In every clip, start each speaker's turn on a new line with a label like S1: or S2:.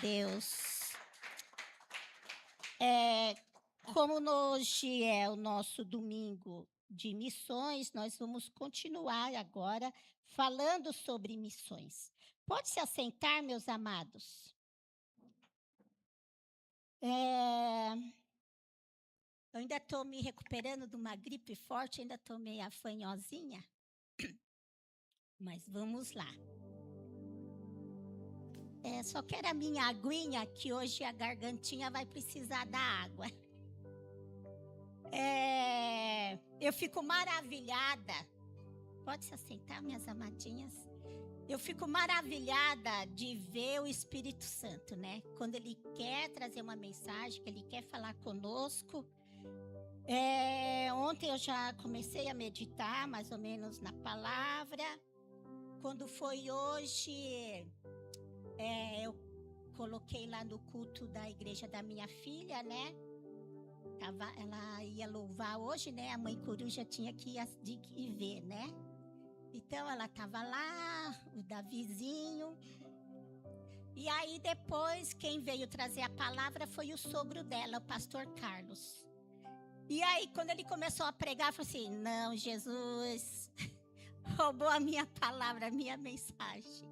S1: Deus. Como hoje é o nosso domingo de missões, nós vamos continuar agora falando sobre missões. Pode se assentar, meus amados. Eu ainda estou me recuperando de uma gripe forte, ainda estou meio afanhosinha. Mas vamos lá. Só quero a minha aguinha, que hoje a gargantinha vai precisar da água. Eu fico maravilhada. Pode se assentar, minhas amadinhas? Eu fico maravilhada de ver o Espírito Santo, né? Quando Ele quer trazer uma mensagem, que Ele quer falar conosco. Ontem eu já comecei a meditar, mais ou menos, na palavra. Quando foi hoje, eu coloquei lá no culto da igreja da minha filha, né? Ela ia louvar hoje, né? A mãe coruja tinha que ir ver, né? Então, ela estava lá, o Davizinho. E aí, depois, quem veio trazer a palavra foi o sogro dela, o pastor Carlos. E aí, quando ele começou a pregar, eu falei assim, não, Jesus roubou a minha palavra, a minha mensagem.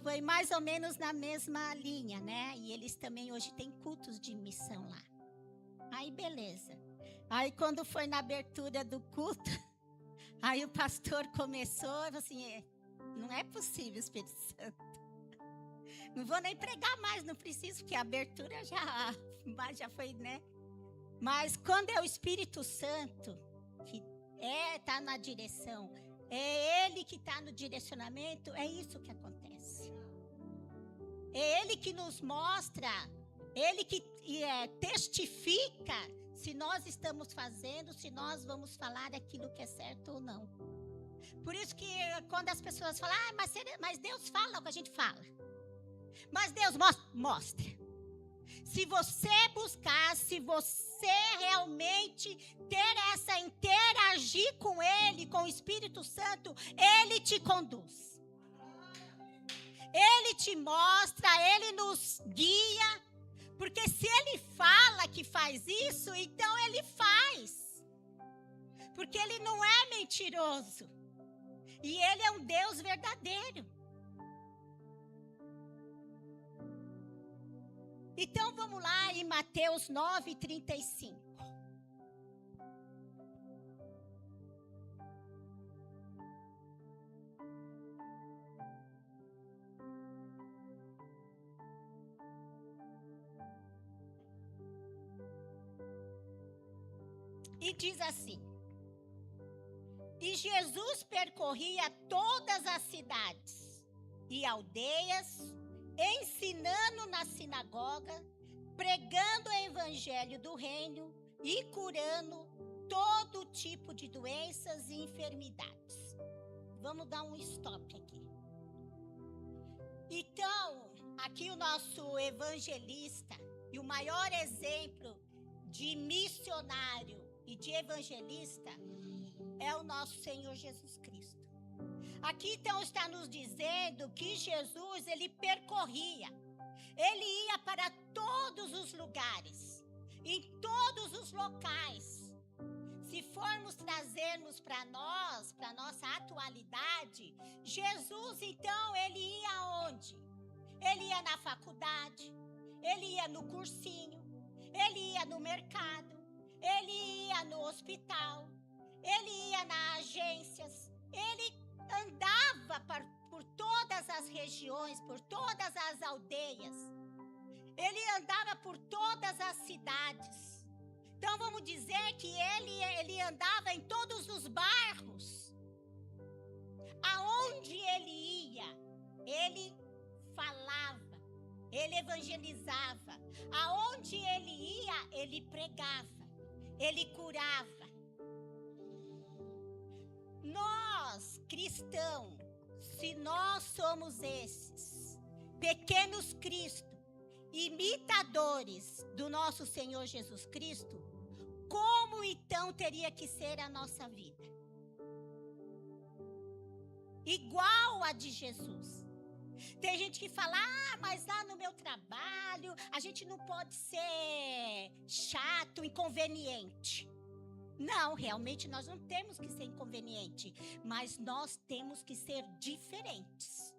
S1: Foi mais ou menos na mesma linha, né? E eles também hoje têm cultos de missão lá. Aí, beleza. Aí, quando foi na abertura do culto, aí o pastor começou, eu falei assim, não é possível, Espírito Santo. Não vou nem pregar mais, não preciso, porque a abertura já foi, né? Mas quando é o Espírito Santo, que está na direção, é Ele que está no direcionamento, é isso que acontece. É Ele que nos mostra, Ele que testifica se nós estamos fazendo, se nós vamos falar aquilo que é certo ou não. Por isso que quando as pessoas falam, mas Deus fala o que a gente fala. Mas Deus mostra. Se você buscar, se você realmente ter essa interagir com Ele, com o Espírito Santo, Ele te conduz. Ele te mostra, Ele nos guia. Porque se Ele fala que faz isso, então Ele faz. Porque Ele não é mentiroso. E Ele é um Deus verdadeiro. Então vamos lá em Mateus 9:35. E diz assim: E Jesus percorria todas as cidades e aldeias, ensinando na sinagoga, pregando o evangelho do reino e curando todo tipo de doenças e enfermidades. Vamos dar um stop aqui. Então, aqui o nosso evangelista e o maior exemplo de missionário e de evangelista é o nosso Senhor Jesus Cristo. Aqui então está nos dizendo que Jesus, ele percorria, ele ia para todos os lugares, em todos os locais. Se formos trazermos para nós, para nossa atualidade, Jesus então ele ia aonde? Ele ia na faculdade, ele ia no cursinho, ele ia no mercado, ele ia no hospital, ele ia nas agências, ele andava por todas as regiões, por todas as aldeias. Ele andava por todas as cidades. Então vamos dizer que ele andava em todos os bairros. Aonde ele ia, ele falava, ele evangelizava. Aonde ele ia, ele pregava, ele curava. Nós, cristãos, se nós somos esses pequenos Cristo, imitadores do nosso Senhor Jesus Cristo, como então teria que ser a nossa vida? Igual a de Jesus. Tem gente que fala, mas lá no meu trabalho, a gente não pode ser chato, inconveniente. Não, realmente nós não temos que ser inconveniente, mas nós temos que ser diferentes.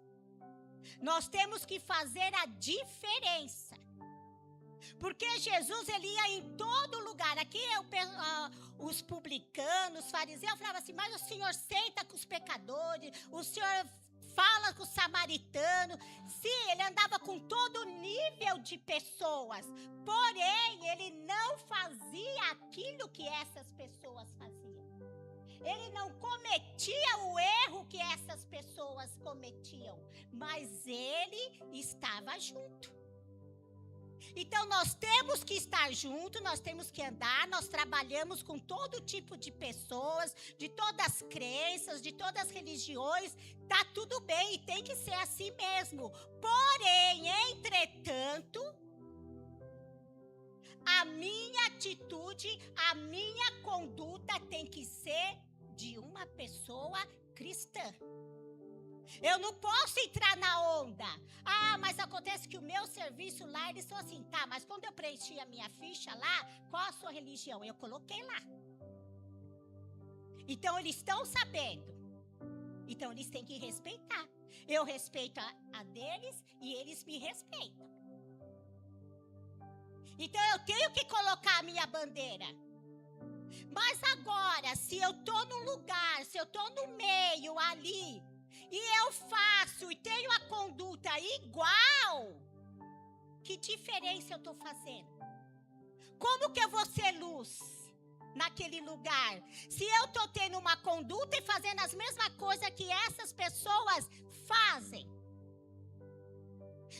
S1: Nós temos que fazer a diferença. Porque Jesus, ele ia em todo lugar. Aqui os publicanos, os fariseus falavam assim, mas o Senhor senta com os pecadores, o Senhor fala com os samaritanos. Sim, ele andava com todo nível de pessoas. Porém, ele não fazia aquilo que essas pessoas faziam. Ele não cometia o erro que essas pessoas cometiam. Mas ele estava junto. Então, nós temos que estar juntos, nós temos que andar, nós trabalhamos com todo tipo de pessoas, de todas as crenças, de todas as religiões, tá tudo bem e tem que ser assim mesmo. Porém, entretanto, a minha atitude, a minha conduta tem que ser de uma pessoa cristã. Eu não posso entrar na onda. Mas acontece que o meu serviço lá, eles são assim, tá, mas quando eu preenchi a minha ficha lá, qual a sua religião? Eu coloquei lá. Então, eles estão sabendo. Então, eles têm que respeitar. Eu respeito a deles e eles me respeitam. Então, eu tenho que colocar a minha bandeira. Mas agora, se eu tô num lugar, se eu tô no meio ali, e eu faço e tenho a conduta igual, que diferença eu estou fazendo? Como que eu vou ser luz naquele lugar? Se eu estou tendo uma conduta e fazendo as mesmas coisas que essas pessoas fazem.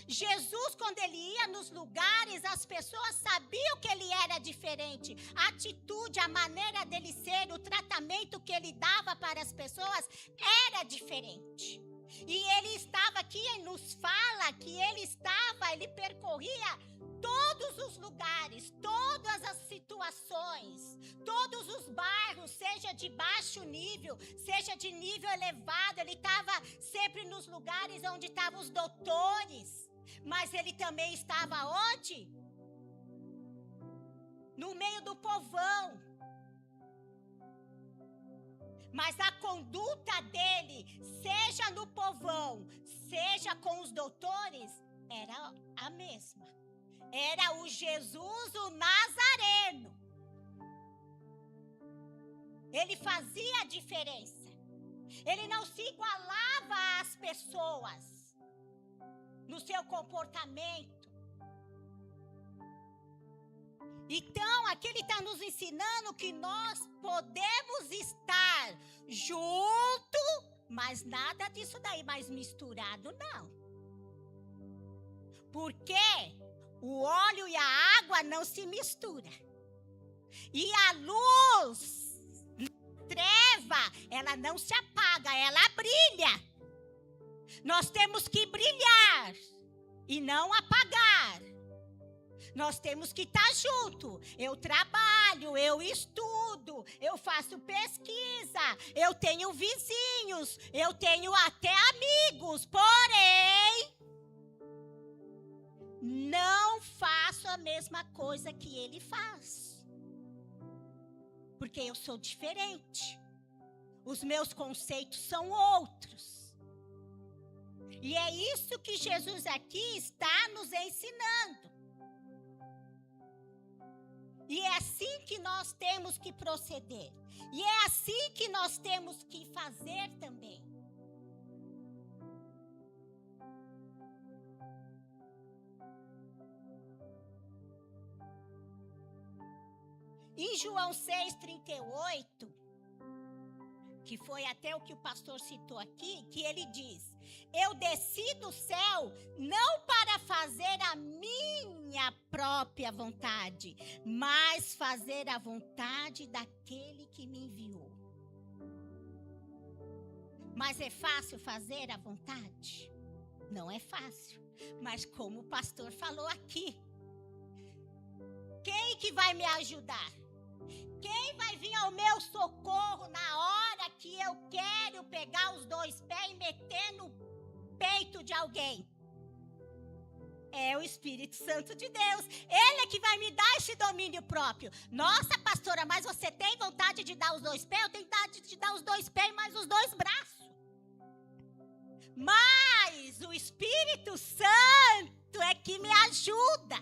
S1: Jesus, quando ele ia nos lugares, as pessoas sabiam que ele era diferente. A atitude, a maneira dele ser, o tratamento que ele dava para as pessoas era diferente. E ele estava aqui e nos fala que ele percorria todos os lugares, todas as situações, todos os bairros, seja de baixo nível, seja de nível elevado. Ele estava sempre nos lugares onde estavam os doutores. Mas ele também estava onde? No meio do povão. Mas a conduta dele, seja no povão, seja com os doutores, era a mesma. Era o Jesus, o Nazareno. Ele fazia a diferença. Ele não se igualava às pessoas no seu comportamento. Então, aqui ele está nos ensinando que nós podemos estar junto, mas nada disso daí, mas misturado não. Porque o óleo e a água não se misturam. E a luz, treva, ela não se apaga, ela brilha. Nós temos que brilhar e não apagar. Nós temos que estar junto. Eu trabalho, eu estudo, eu faço pesquisa, eu tenho vizinhos, eu tenho até amigos. Porém, não faço a mesma coisa que ele faz. Porque eu sou diferente. Os meus conceitos são outros. E é isso que Jesus aqui está nos ensinando. E é assim que nós temos que proceder. E é assim que nós temos que fazer também. Em João 6,38, que foi até o que o pastor citou aqui, que ele diz: eu desci do céu não para fazer a minha própria vontade, mas fazer a vontade daquele que me enviou. Mas é fácil fazer a vontade? Não é fácil. Mas como o pastor falou aqui, quem que vai me ajudar? Quem vai vir ao meu socorro na hora que eu quero pegar os dois pés e meter peito de alguém. É o Espírito Santo de Deus. Ele é que vai me dar esse domínio próprio. Nossa, pastora, mas você tem vontade de dar os 2 pés? Eu tenho vontade de dar os 2 pés mais os 2 braços. Mas o Espírito Santo é que me ajuda.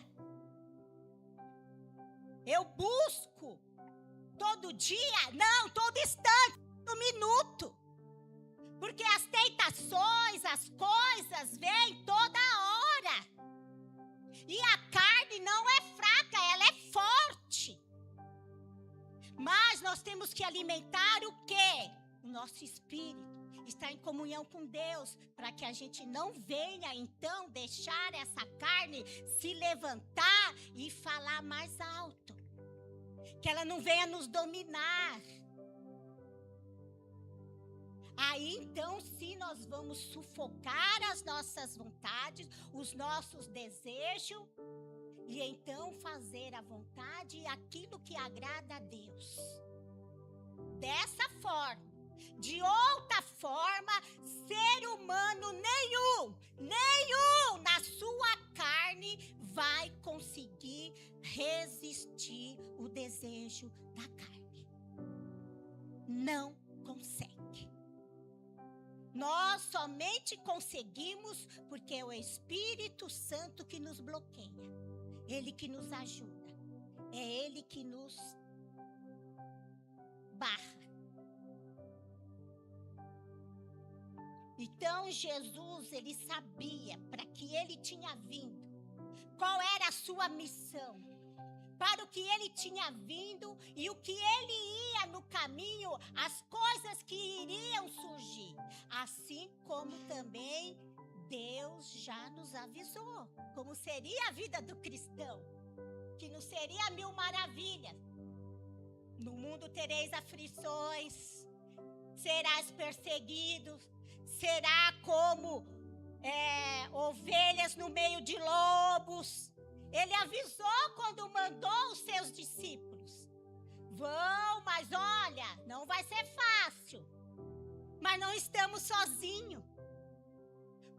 S1: Eu busco todo dia, não, todo instante, todo minuto. Porque as tentações, as coisas vêm toda hora. E a carne não é fraca, ela é forte. Mas nós temos que alimentar o quê? O nosso espírito. Estar em comunhão com Deus, para que a gente não venha, então, deixar essa carne se levantar e falar mais alto. Que ela não venha nos dominar. Aí, então, sim, nós vamos sufocar as nossas vontades, os nossos desejos, e então fazer a vontade e aquilo que agrada a Deus. Dessa forma. De outra forma, ser humano nenhum na sua carne vai conseguir resistir o desejo da carne. Não consegue. Nós somente conseguimos porque é o Espírito Santo que nos bloqueia. Ele que nos ajuda. É Ele que nos barra. Então Jesus, ele sabia para que ele tinha vindo, qual era a sua missão, para o que ele tinha vindo e o que ele ia no caminho, as coisas que iriam surgir. Assim como também Deus já nos avisou, como seria a vida do cristão, que não seria 1000 maravilhas. No mundo tereis aflições, serás perseguido, será como ovelhas no meio de lobos. Ele avisou quando mandou os seus discípulos. Vão, mas olha, não vai ser fácil. Mas não estamos sozinhos.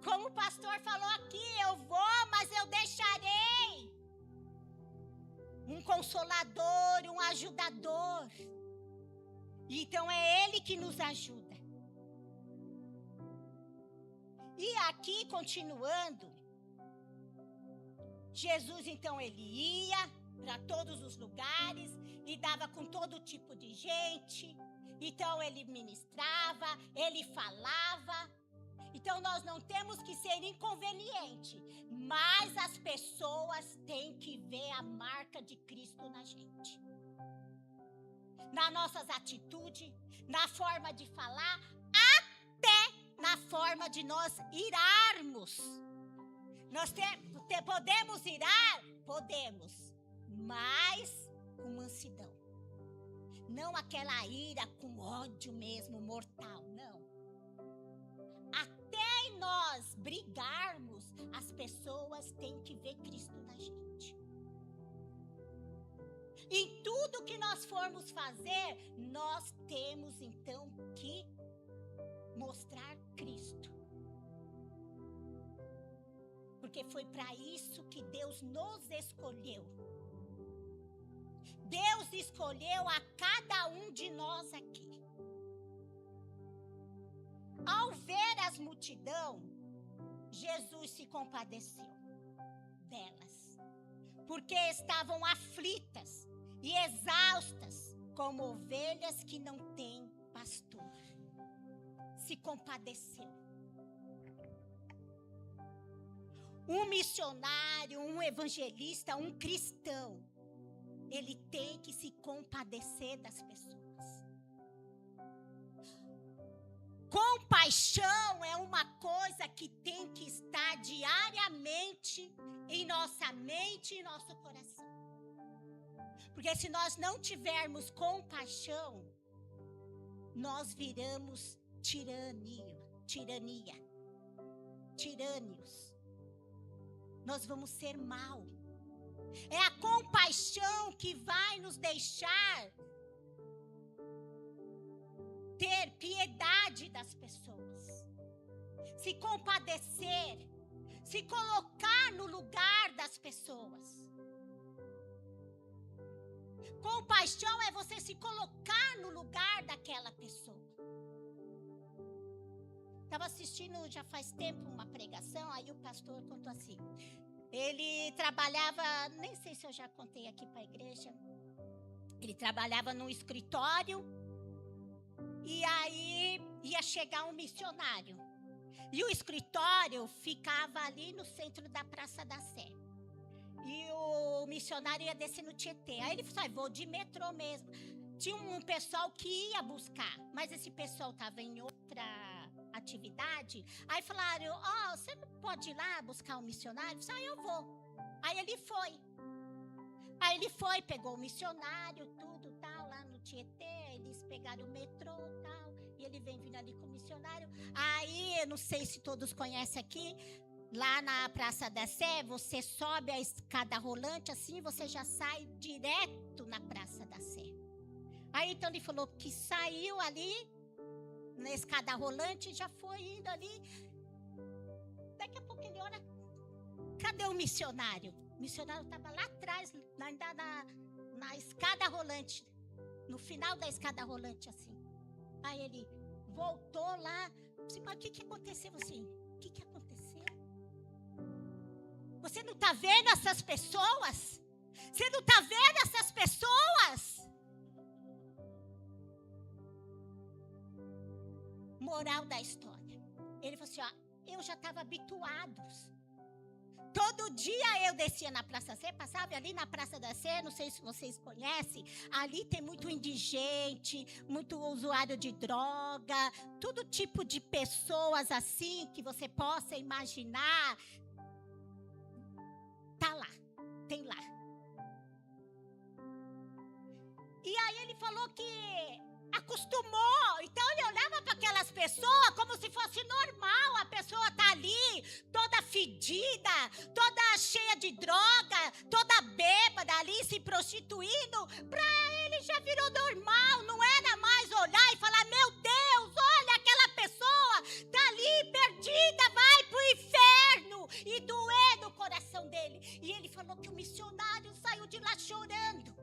S1: Como o pastor falou aqui, eu vou, mas eu deixarei um consolador, um ajudador. Então é Ele que nos ajuda. E aqui, continuando, Jesus, então, ele ia para todos os lugares, lidava com todo tipo de gente. Então, ele ministrava, ele falava. Então, nós não temos que ser inconveniente, mas as pessoas têm que ver a marca de Cristo na gente. Nas nossas atitudes, na forma de falar, até na forma de nós irarmos. Nós podemos irar? Podemos, mas com mansidão. Não aquela ira com ódio mesmo, mortal, não. Até em nós brigarmos, as pessoas têm que ver Cristo na gente. Em tudo que nós formos fazer, nós temos então que mostrar Cristo. Porque foi para isso que Deus nos escolheu. Deus escolheu a cada um de nós aqui. Ao ver as multidão, Jesus se compadeceu delas, porque estavam aflitas e exaustas, como ovelhas que não têm pastor. Se compadeceu. Um missionário, um evangelista, um cristão, ele tem que se compadecer das pessoas. Compaixão é uma coisa que tem que estar diariamente em nossa mente e nosso coração. Porque se nós não tivermos compaixão, nós viramos tirânicos. Nós vamos ser mal. É a compaixão que vai nos deixar ter piedade das pessoas. se compadecer, se colocar no lugar das pessoas. Compaixão é você se colocar no lugar daquela pessoa. Estava assistindo já faz tempo uma pregação, aí o pastor contou assim. Ele trabalhava, nem sei se eu já contei aqui para a igreja, ele trabalhava num escritório e aí ia chegar um missionário. E o escritório ficava ali no centro da Praça da Sé. E o missionário ia descer no Tietê. Aí ele falou, vou de metrô mesmo. Tinha um pessoal que ia buscar, mas esse pessoal estava em outra atividade. Aí falaram, você não pode ir lá buscar o missionário? Eu falei, eu vou. Aí ele foi. Pegou o missionário, tudo, tal, lá no Tietê. Eles pegaram o metrô, tal. E ele vem vindo ali com o missionário. Aí, eu não sei se todos conhecem aqui, lá na Praça da Sé, você sobe a escada rolante, assim, você já sai direto na Praça da Sé. Aí, então, ele falou que saiu ali, na escada rolante, já foi indo ali. Daqui a pouco ele olha, cadê o missionário? O missionário estava lá atrás, ainda na escada rolante, no final da escada rolante, assim. Aí ele voltou lá, disse, mas o que aconteceu assim? O que aconteceu? Você não está vendo essas pessoas? Você não está vendo essas pessoas? Moral da história. Ele falou assim, eu já estava habituado. Todo dia eu descia na Praça Sé, passava ali na Praça da Sé, não sei se vocês conhecem, ali tem muito indigente, muito usuário de droga, todo tipo de pessoas assim que você possa imaginar, tá lá, tem lá. E aí ele falou que acostumou, então ele olhava para aquelas pessoas como se fosse normal, a pessoa tá ali, toda fedida, toda cheia de droga, toda bêbada ali, se prostituindo, para ele já virou normal, não era mais olhar e falar, meu Deus, olha aquela pessoa, tá ali perdida, vai pro inferno, e doer no coração dele. E ele falou que o missionário saiu de lá chorando.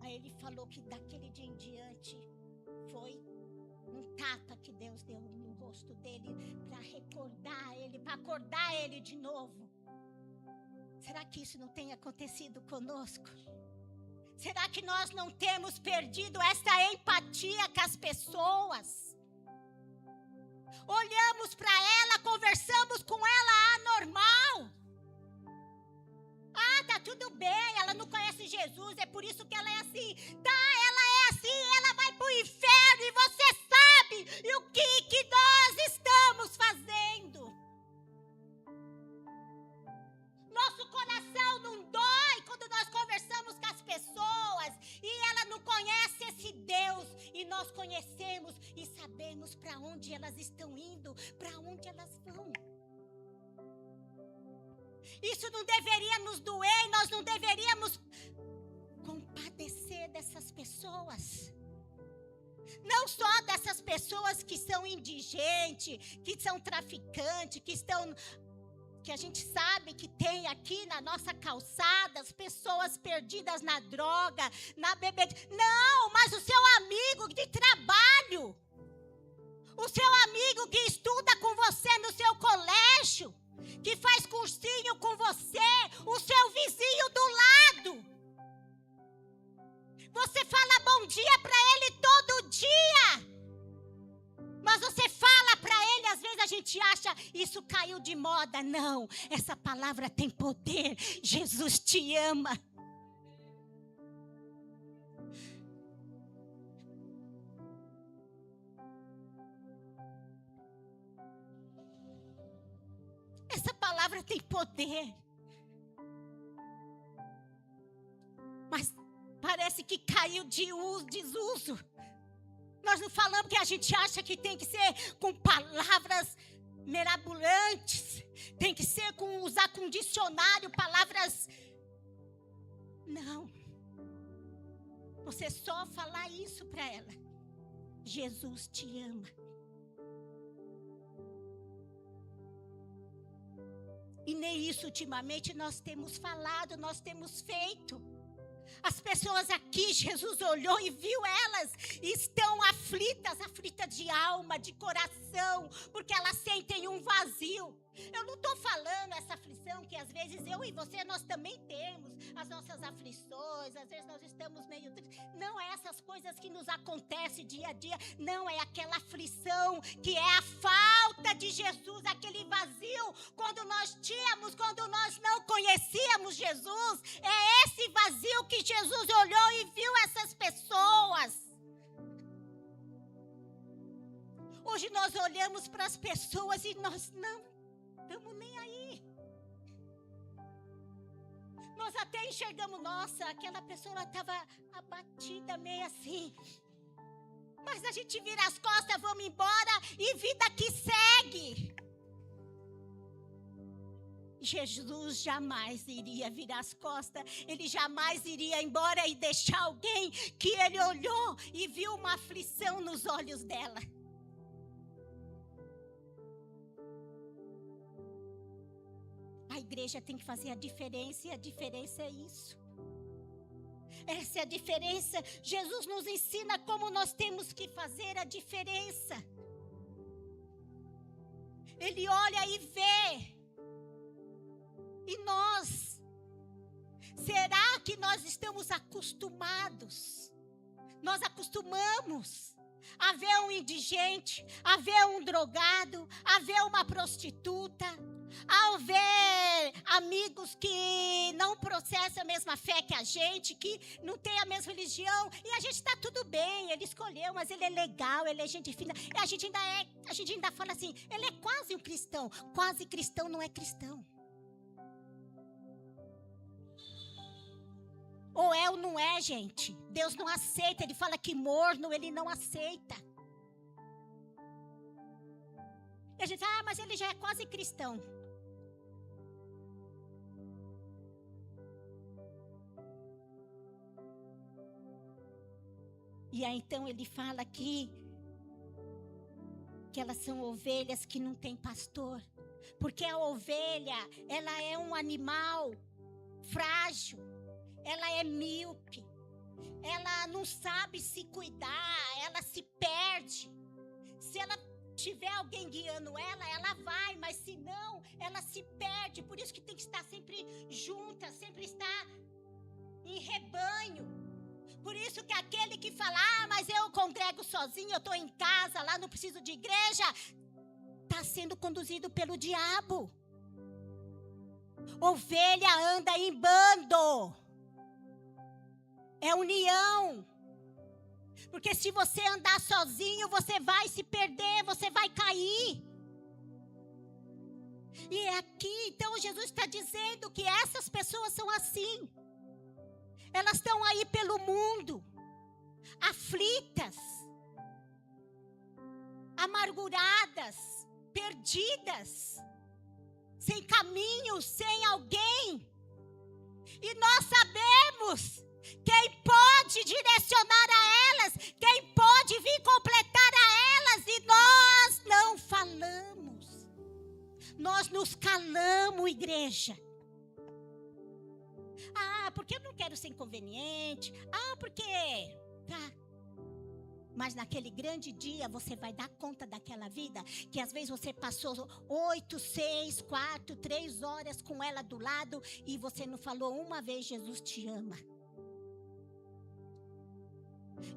S1: Aí ele falou que daquele dia em diante foi um tapa que Deus deu no rosto dele para recordar ele, para acordar ele de novo. Será que isso não tem acontecido conosco? Será que nós não temos perdido essa empatia com as pessoas? Olhamos para ela, conversamos com ela anormal. Tá tudo bem, ela não conhece Jesus, é por isso que ela é assim. Tá, ela é assim, ela vai pro inferno e você sabe o que nós estamos fazendo. Nosso coração não dói quando nós conversamos com as pessoas e ela não conhece esse Deus e nós conhecemos e sabemos para onde elas estão indo, para onde elas vão. Isso não deveria nos doer, nós não deveríamos compadecer dessas pessoas. Não só dessas pessoas que são indigentes, que são traficantes, que a gente sabe que tem aqui na nossa calçada, as pessoas perdidas na droga, na bebida. Não, mas o seu amigo de trabalho, o seu amigo que estuda com você no seu colégio, que faz cursinho com você, o seu vizinho do lado. Você fala bom dia para ele todo dia. Mas você fala para ele, às vezes a gente acha, isso caiu de moda. Não, essa palavra tem poder. Jesus te ama. Essa palavra tem poder. Mas parece que caiu de desuso. Nós não falamos que a gente acha que tem que ser com palavras mirabolantes. Tem que ser usar com dicionário palavras. Não. você só falar isso para ela. Jesus te ama. E nem isso ultimamente nós temos falado, nós temos feito. As pessoas aqui, Jesus olhou e viu elas, estão aflitas de alma, de coração, porque elas sentem um vazio. Eu não estou falando essa aflição que às vezes eu e você, nós também temos as nossas aflições, às vezes nós estamos meio tristes. Não é essas coisas que nos acontecem dia a dia, não é aquela aflição que é a falta de Jesus, aquele vazio, quando nós tínhamos, quando nós não conhecíamos Jesus. É esse vazio que Jesus olhou e viu essas pessoas. Hoje nós olhamos para as pessoas e nós não estamos nem aí. Nós até enxergamos, nossa, aquela pessoa estava abatida, meio assim. Mas a gente vira as costas, vamos embora e vida que segue. Jesus jamais iria virar as costas, ele jamais iria embora e deixar alguém que ele olhou e viu uma aflição nos olhos dela. A igreja tem que fazer a diferença e a diferença é isso. Essa é a diferença. Jesus nos ensina como nós temos que fazer a diferença. Ele olha e vê. E nós? Será que nós estamos acostumados? Nós acostumamos a ver um indigente, a ver um drogado, a ver uma prostituta, ao ver amigos que não processam a mesma fé que a gente, que não tem a mesma religião, e a gente está tudo bem, ele escolheu, mas ele é legal, ele é gente fina, e a gente ainda fala assim, ele é quase um cristão. Quase cristão não é cristão. Ou é ou não é, gente. Deus não aceita, ele fala que morno ele não aceita. E a gente fala, mas ele já é quase cristão. E aí então ele fala aqui que elas são ovelhas que não têm pastor. Porque a ovelha, ela é um animal frágil, ela é míope, ela não sabe se cuidar, ela se perde. Se ela tiver alguém guiando ela, ela vai, mas se não, ela se perde. Por isso que tem que estar sempre junta, sempre estar em rebanho. Por isso que aquele que fala, mas eu congrego sozinho, eu estou em casa, lá não preciso de igreja, está sendo conduzido pelo diabo. Ovelha anda em bando. É união. Porque se você andar sozinho, você vai se perder, você vai cair. E é aqui, então, Jesus está dizendo que essas pessoas são assim. Elas estão aí pelo mundo, aflitas, amarguradas, perdidas, sem caminho, sem alguém. E nós sabemos quem pode direcionar a elas, quem pode vir completar a elas, e nós não falamos. Nós nos calamos, igreja. Porque eu não quero ser inconveniente. Porque... Tá. Mas naquele grande dia você vai dar conta daquela vida que às vezes você passou 8, 6, 4, 3 horas com ela do lado e você não falou uma vez, Jesus te ama.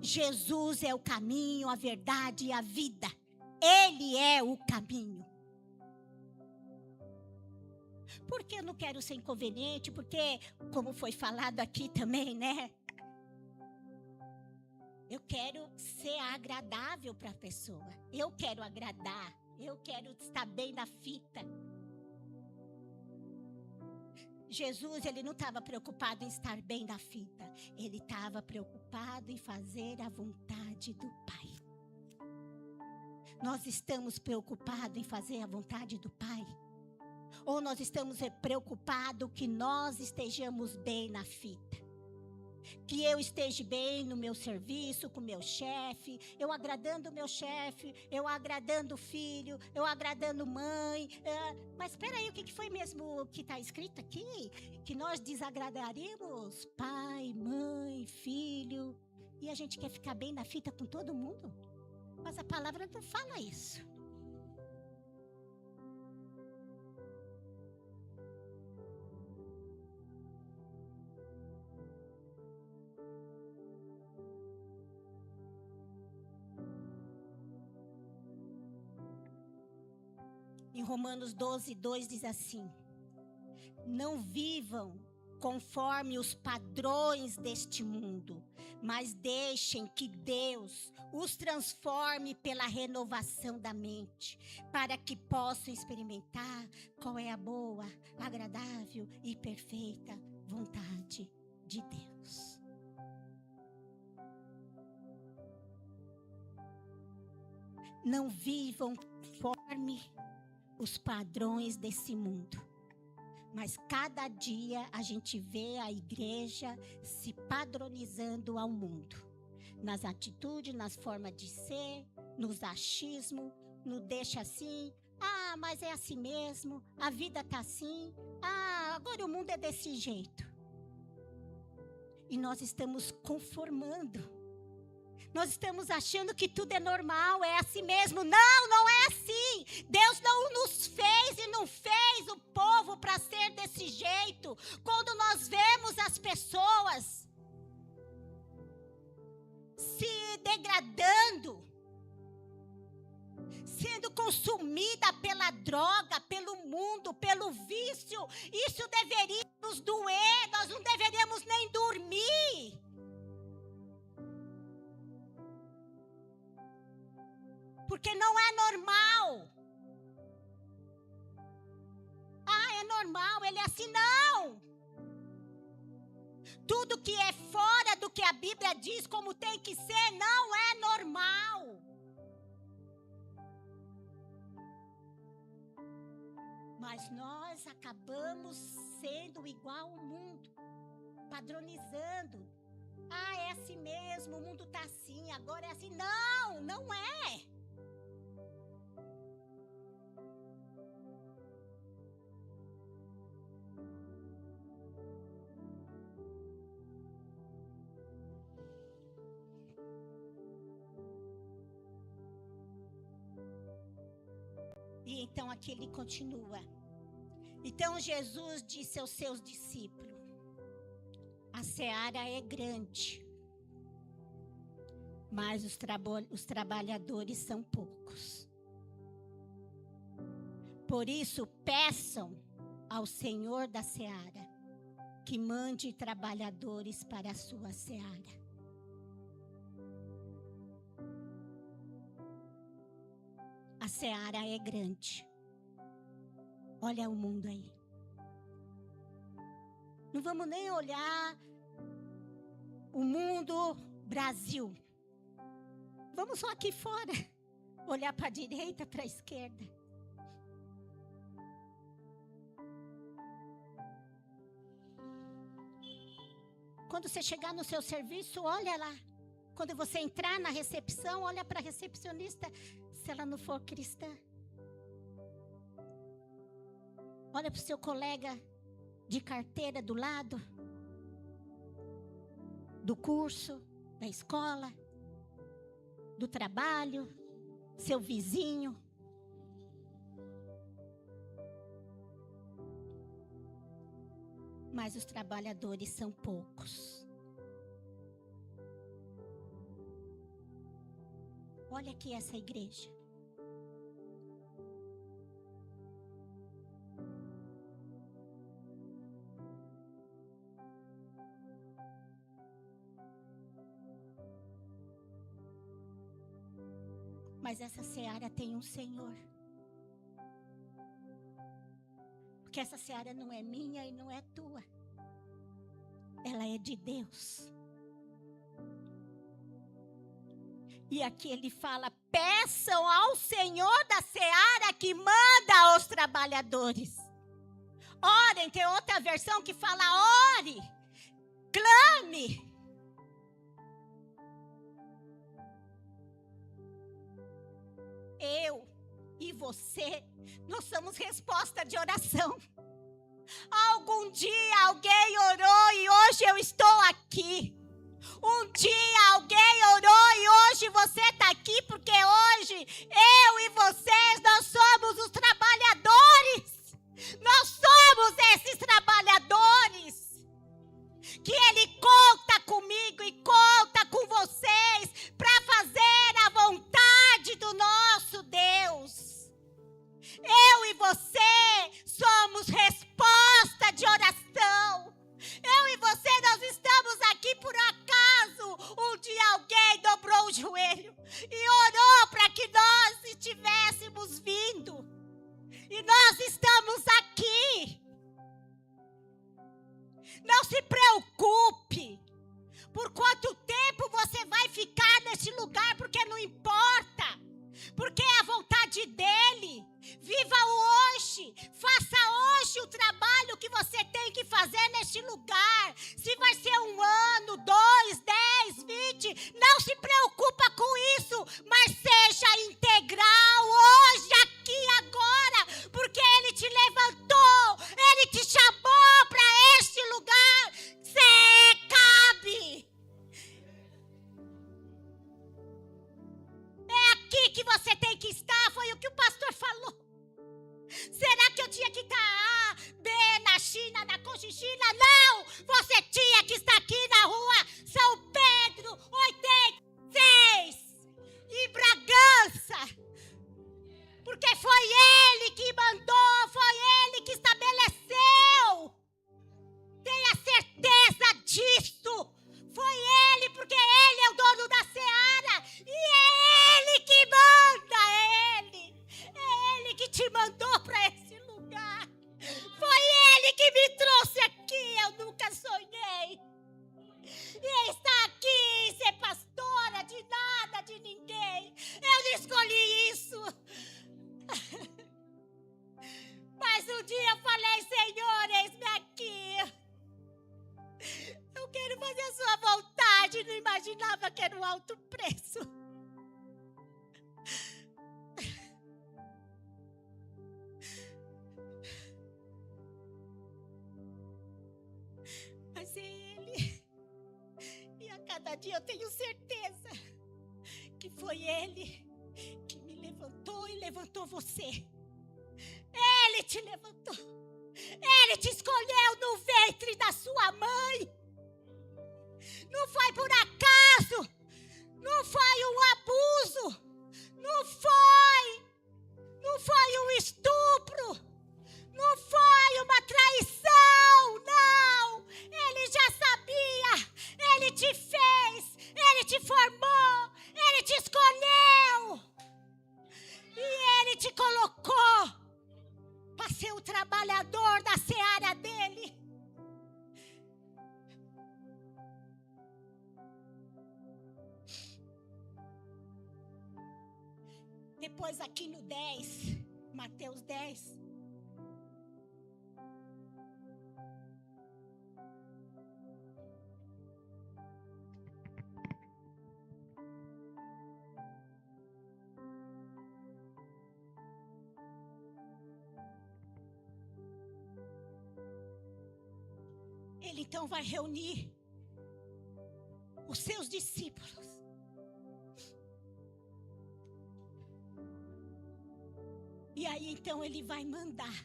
S1: Jesus é o caminho, a verdade e a vida. Ele é o caminho. Porque eu não quero ser inconveniente, porque, como foi falado aqui também, né? Eu quero ser agradável para a pessoa. Eu quero agradar. Eu quero estar bem na fita. Jesus, ele não estava preocupado em estar bem na fita. Ele estava preocupado em fazer a vontade do Pai. Nós estamos preocupados em fazer a vontade do Pai? Ou nós estamos preocupados que nós estejamos bem na fita? Que eu esteja bem no meu serviço, com o meu chefe, eu agradando o meu chefe, eu agradando o filho, eu agradando mãe. Mas espera aí, o que foi mesmo que está escrito aqui? Que nós desagradaremos pai, mãe, filho, e a gente quer ficar bem na fita com todo mundo? Mas a palavra não fala isso. Em Romanos 12:2 diz assim: não vivam conforme os padrões deste mundo, mas deixem que Deus os transforme pela renovação da mente, para que possam experimentar qual é a boa, agradável e perfeita vontade de Deus. Não vivam conforme os padrões desse mundo. Mas cada dia a gente vê a igreja se padronizando ao mundo. Nas atitudes, nas formas de ser, nos achismos, no deixa assim. Ah, mas é assim mesmo, a vida tá assim. Ah, agora o mundo é desse jeito. E nós estamos conformando. Nós estamos achando que tudo é normal, é assim mesmo. Não, não é assim. Deus não nos fez e não fez o povo para ser desse jeito. Quando nós vemos as pessoas se degradando, sendo consumida pela droga, pelo mundo, pelo vício, isso deveria nos doer, nós não deveríamos nem dormir. Porque não é normal. Ah, é normal, ele é assim, não. Tudo que é fora do que a Bíblia diz como tem que ser, não é normal. Mas nós acabamos sendo igual ao mundo, padronizando. Ah, é assim mesmo, o mundo está assim, agora é assim. Não, não é. E então aqui ele continua. Então Jesus disse aos seus discípulos: a seara é grande, mas os trabalhadores são poucos. Por isso peçam ao Senhor da seara que mande trabalhadores para a sua seara. A seara é grande. Olha o mundo aí. Não vamos nem olhar o mundo Brasil. Vamos só aqui fora. Olhar para a direita, para a esquerda. Quando você chegar no seu serviço, olha lá. Quando você entrar na recepção, olha para a recepcionista, se ela não for cristã. Olha para o seu colega de carteira do lado, do curso, da escola, do trabalho, seu vizinho. Mas os trabalhadores são poucos. Olha aqui essa igreja. Mas essa seara tem um Senhor. Porque essa seara não é minha e não é tua. Ela é de Deus. E aqui ele fala: peçam ao Senhor da seara que manda aos trabalhadores. Orem, tem outra versão que fala: ore, clame. eu e você, nós somos resposta de oração. Algum dia alguém orou e hoje eu estou aqui. Um dia alguém orou e hoje você está aqui, porque hoje eu e vocês, nós somos os trabalhadores. Nós somos esses trabalhadores. Que Ele conta comigo e conta com vocês para fazer a vontade do nosso Deus. Eu e você somos resposta de oração. Eu e você, nós estamos aqui por acaso. Um dia alguém dobrou o joelho e orou para que nós estivéssemos vindo. E nós estamos aqui. Não se preocupe por quanto tempo você vai ficar nesse lugar, porque não importa. Porque é a vontade dEle. Viva o hoje. Faça hoje o trabalho que você tem que fazer neste lugar. Se vai ser 1 ano, 2, 10, 20, não se preocupa com isso. Mas seja integral hoje, aqui, agora. Porque Ele te levantou. Ele te chamou para este lugar. Você cabe. É aqui que você tem que estar. Foi o que o pastor falou. Será que eu tinha que estar A, B, na China, na Cochichina? Não! Você tinha que estar aqui na rua São Pedro, 86, em Bragança. Porque foi Ele que mandou, foi Ele que estabeleceu. Tenha certeza disso. Foi Ele, porque Ele é o dono da seara. E é Ele que manda, é Ele. É Ele que te mandou para esse lugar. Foi Ele que me trouxe aqui. Eu nunca sonhei em estar aqui, ser pastora de nada, de ninguém. Eu não escolhi isso. Mas um dia eu falei, Senhor, eis-me aqui. Eu quero fazer a sua vontade. Não imaginava que era um alto preço. Mas é Ele. E a cada dia eu tenho certeza que foi Ele que me levantou e levantou você. Ele te levantou. Ele te escolheu no ventre da sua mãe. Não foi por acaso. Não foi um abuso. Não foi um estupro. Não foi uma traição. Não. Ele já sabia. Ele te fez. Ele te formou. Ele te escolheu. E Ele te colocou para ser o trabalhador da seara dEle. Depois aqui no 10, Mateus 10. Ele então vai reunir os seus discípulos. E aí então Ele vai mandar.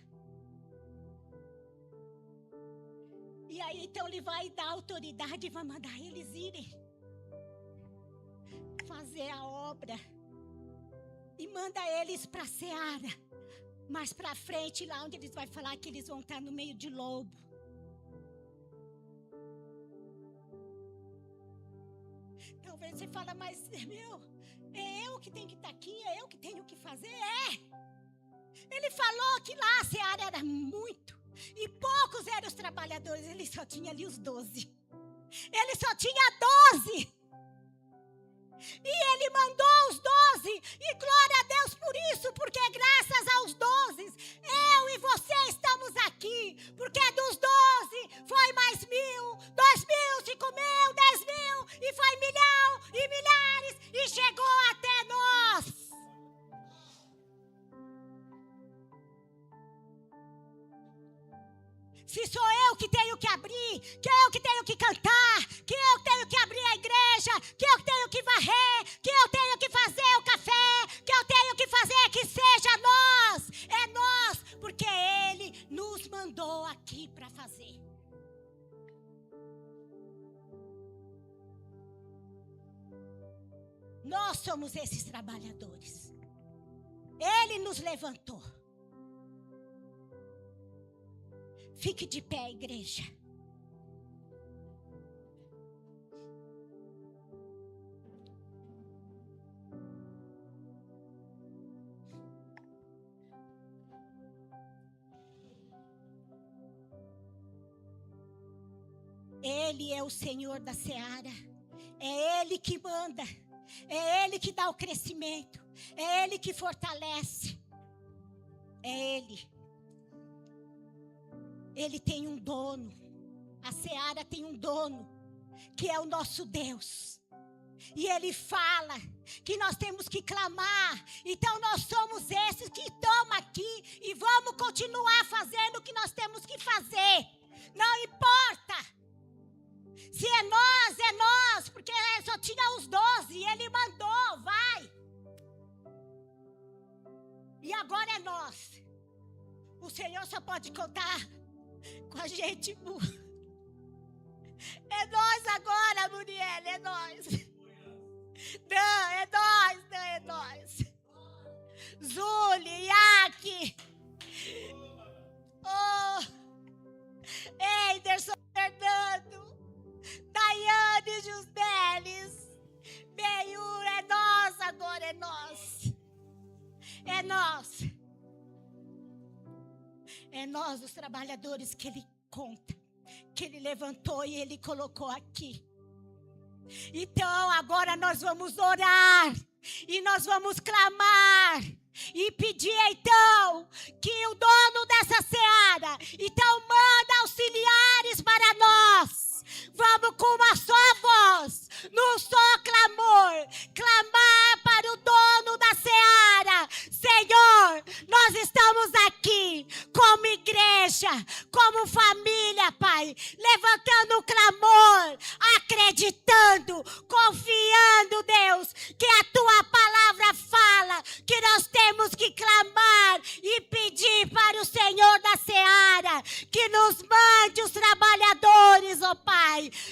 S1: E aí então Ele vai dar autoridade e vai mandar eles irem fazer a obra. E manda eles para a seara. Mais para frente, lá onde eles vão falar que eles vão estar no meio de lobo. Talvez você fala, mas é eu que tenho que estar aqui, é eu que tenho que fazer. Ele falou que lá a seara era muito. E poucos eram os trabalhadores, ele só tinha ali os 12. Ele só tinha 12. E Ele mandou os 12. E glória a Deus por isso, porque graças aos 12, eu e você estamos aqui. Porque dos 12 foi mais 1.000, 2.000, 5.000, 10.000. E foi 1.000.000 e milhares. E chegou até nós. Se sou eu que tenho que abrir, que eu que tenho que cantar, que eu tenho que abrir a igreja, que eu tenho que varrer, que eu tenho que fazer o café, que eu tenho que fazer, que seja nós. É nós, porque Ele nos mandou aqui para fazer. Nós somos esses trabalhadores. Ele nos levantou. Fique de pé, igreja. Ele é o Senhor da seara. É Ele que manda. É Ele que dá o crescimento. É Ele que fortalece. É Ele. Ele tem um dono. A seara tem um dono, que é o nosso Deus. E Ele fala que nós temos que clamar. Então nós somos esses que estamos aqui e vamos continuar fazendo o que nós temos que fazer. Não importa. Se é nós, porque só tinha os 12 e Ele mandou, vai. E agora é nós. O Senhor só pode contar com a gente. É nós agora, Muriel, é nós. Não, é nós. Zuli, Iaque. Eiderson, Fernando. Daiane, Jusbelis. Beiur, é nós agora, é nós. É nós. É nós, os trabalhadores que Ele conta, que Ele levantou e Ele colocou aqui. Então agora nós vamos orar e nós vamos clamar e pedir então que o dono dessa seara, então manda auxiliares para nós. Vamos com uma só voz, num só clamor, clamar para o dono da seara. Senhor, nós estamos aqui como igreja, como família, Pai, levantando um clamor, acreditando, confiando, Deus, que a Tua palavra fala que nós temos que clamar e pedir para o Senhor da seara que nos mande os trabalhadores, ó Pai.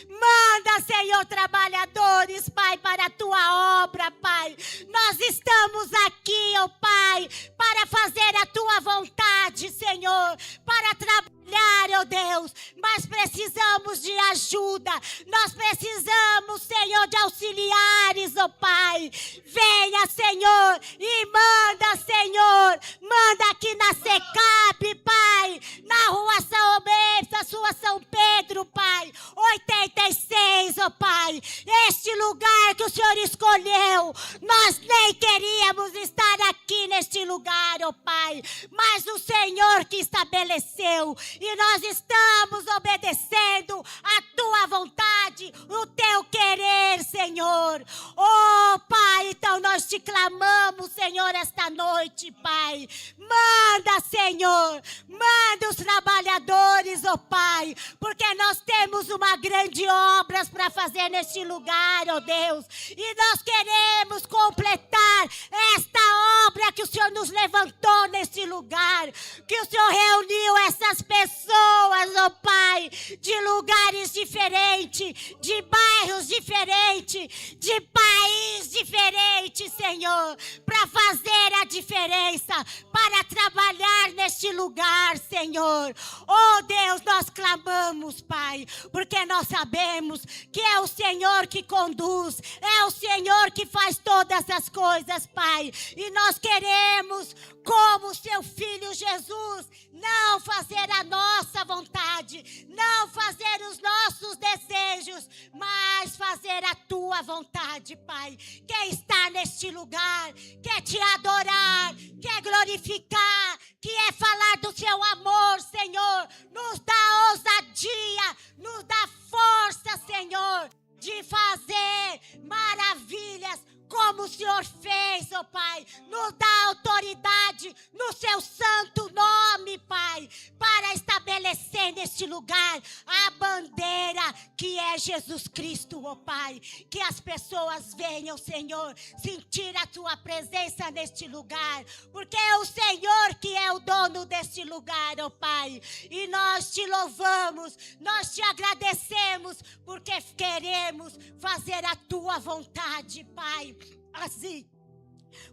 S1: Manda, Senhor, trabalhadores, Pai, para a Tua obra, Pai. Nós estamos aqui, ó Pai, para fazer a Tua vontade, Senhor, para trabalhar, ó Deus, mas precisamos de ajuda, nós precisamos, Senhor, de auxiliares, ó Pai. Venha, Senhor, e manda, Senhor, manda aqui na Secap, Pai, na rua São Bento, rua São Pedro, Pai, 86, ó Pai, este lugar que o Senhor escolheu, nós nem queríamos estar aqui neste lugar, ó Pai, mas o Senhor que estabeleceu, e nós estamos obedecendo a Tua vontade, o Teu querer, Senhor. Oh Pai, então nós te clamamos, Senhor, esta noite, Pai. Manda, Senhor, manda os trabalhadores, ó Pai, porque nós temos uma grande obra para fazer neste lugar, ó Deus, e nós queremos completar esta obra que o Senhor nos levantou neste lugar, que o Senhor reuniu essas pessoas, ó Pai, de lugares diferentes, de bairros diferentes, de país diferente, Senhor, para fazer a diferença, para trabalhar neste lugar, Senhor. Oh Deus, nós clamamos, Pai, porque nós sabemos que é o Senhor que conduz, é o Senhor que faz todas as coisas, Pai, e nós queremos, como Seu Filho Jesus, não fazer a nossa vontade, não fazer os nossos desejos, mas fazer a Tua vontade, Pai. Quem está neste lugar, quer Te adorar, quer glorificar, quer falar do Seu amor, Senhor, nos dá ousadia, nos dá força, Senhor, de fazer maravilhas, como o Senhor fez, ó Pai. Nos dá autoridade no Seu santo nome, Pai, para estabelecer neste neste lugar a bandeira que é Jesus Cristo, ó Pai. Que as pessoas venham, Senhor, sentir a tua presença neste lugar, porque é o Senhor que é o dono deste lugar, ó Pai. E nós te louvamos, nós te agradecemos, porque queremos fazer a tua vontade, Pai. Assim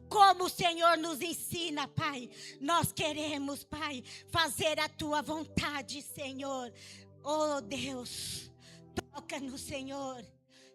S1: como o Senhor nos ensina, Pai, nós queremos, Pai, fazer a tua vontade, Senhor. Oh Deus, toca no Senhor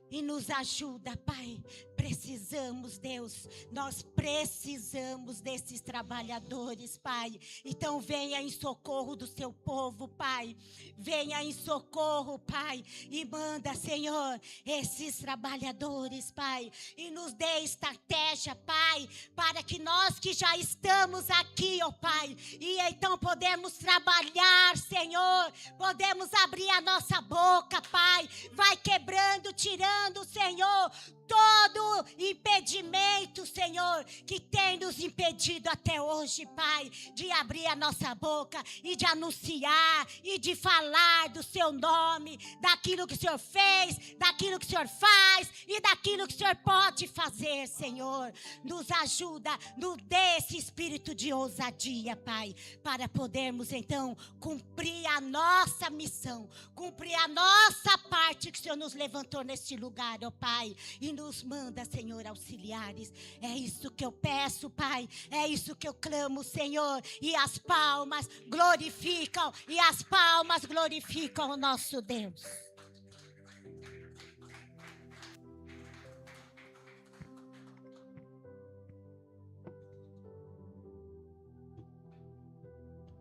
S1: e nos ajuda, Pai. Precisamos, Deus, nós precisamos desses trabalhadores, Pai. Então venha em socorro do seu povo, Pai. Venha em socorro, Pai, e manda, Senhor, esses trabalhadores, Pai. E nos dê estratégia, Pai, para que nós que já estamos aqui, ó Pai, e então podemos trabalhar, Senhor. Podemos abrir a nossa boca, Pai. Vai quebrando, tirando, Senhor, todo impedimento, Senhor, que tem nos impedido até hoje, Pai, de abrir a nossa boca e de anunciar e de falar do seu nome, daquilo que o Senhor fez, daquilo que o Senhor faz e daquilo que o Senhor pode fazer, Senhor. Nos ajuda, nos dê esse espírito de ousadia, Pai, para podermos então cumprir a nossa missão, cumprir a nossa parte que o Senhor nos levantou neste lugar, ó Pai, e nos manda, Senhor, auxiliares. É isso que eu peço, Pai, é isso que eu clamo, Senhor, e as palmas glorificam o nosso Deus.